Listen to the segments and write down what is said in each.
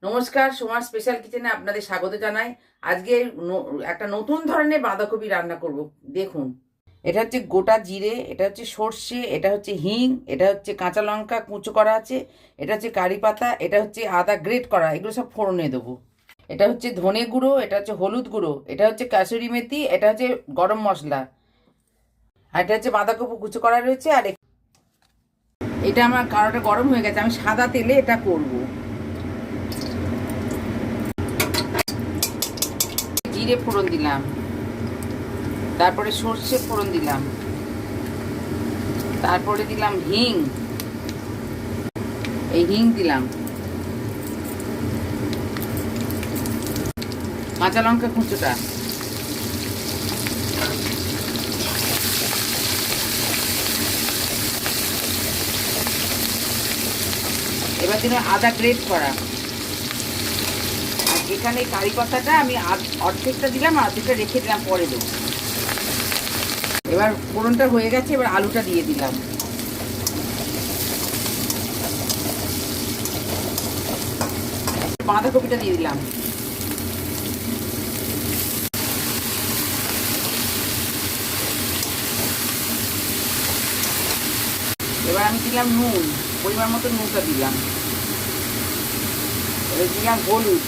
নমস্কার, সোমার স্পেশাল কিচেনে আপনাদের স্বাগত জানাই। আজকে একটা নতুন ধরনের বাঁধাকপি রান্না করব। দেখুন, এটা হচ্ছে গোটা জিরে, এটা হচ্ছে সর্ষে, এটা হচ্ছে হিং, এটা হচ্ছে কাঁচা লঙ্কা কুচো করা আছে, এটা হচ্ছে কারি পাতা, এটা হচ্ছে আদা গ্রেট করা। এগুলো সব ফোড়নে দেবো। এটা হচ্ছে ধনে গুঁড়ো, এটা হচ্ছে হলুদ গুঁড়ো, এটা হচ্ছে কাসুরি মেথি, এটা হচ্ছে গরম মশলা, আর এটা হচ্ছে বাঁধাকপি কুচো করা রয়েছে। আর এটা আমার কারোটা গরম হয়ে গেছে, আমি সাদা তেলে এটা করবো। জিরে ফোড়ন দিলাম, তারপরে সর্ষে ফোড়ন দিলাম, তারপরে দিলাম হিং, এই হিং দিলাম, কাঁচা লঙ্কা কুচোটা, এবার দিলাম আদা গ্রেট করা। আর এখানে কারি পাতাটা আমি অর্ধেকটা দিলাম, অর্ধেকটা রেখে দিলাম, পরে দেবো। এবার ফোড়নটা হয়ে গেছে, এবার আলুটা দিয়ে দিলাম। বাঁধাকপিটা দিয়ে দিলাম। এবার আমি দিলাম নুন, পরিমাণ মতো নুনটা দিলাম। এবার দিলাম হলুদ,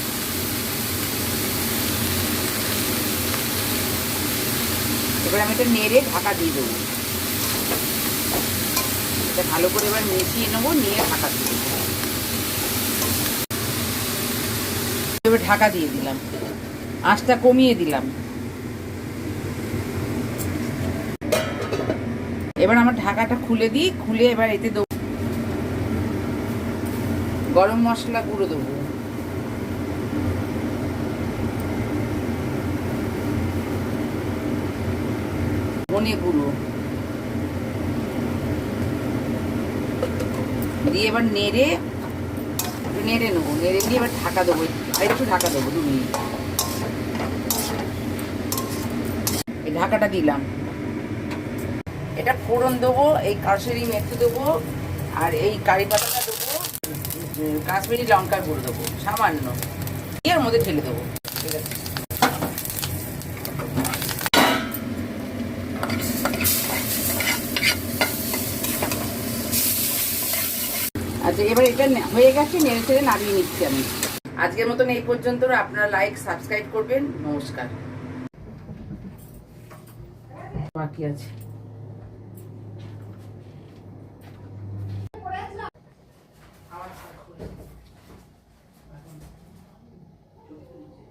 এবার আমি এটা নেড়ে ঢাকা দিয়ে দেবো। এটা ভালো করে এবার মিশিয়ে নেবো, নিয়ে ঢাকা দিয়ে দেবো। এবার ঢাকা দিয়ে দিলাম, আঁচটা কমিয়ে দিলাম। এবার আমার ঢাকাটা খুলে দিই, খুলে এবার এতে দেবো গরম মশলা গুঁড়ো, দেবো ধনে গুঁড়ো দিয়ে এবার নেড়ে নেবো। নেড়ে দিয়ে এবার ঢাকা দেবো, আর একটু ঢাকা দেবো 2 মিনিট। এই ঢাকাটা দিলাম। এটা ফোড়ন দেবো, এই কাসুরি মেথি দেবো, আর এই কারি পাতাটা দেবো, কাশ্মীরি লঙ্কার গুঁড়ো দেবো সামান্য, এর মধ্যে ঢেলে দেবো। ঠিক আছে, আচ্ছা এবার এটা হয়ে গেছে, নেড়ে চেড়ে নামিয়ে নিচ্ছি আমি। আজকের মতন এই পর্যন্ত। আপনারা লাইক সাবস্ক্রাইব করবেন। নমস্কার। বাকি আছে।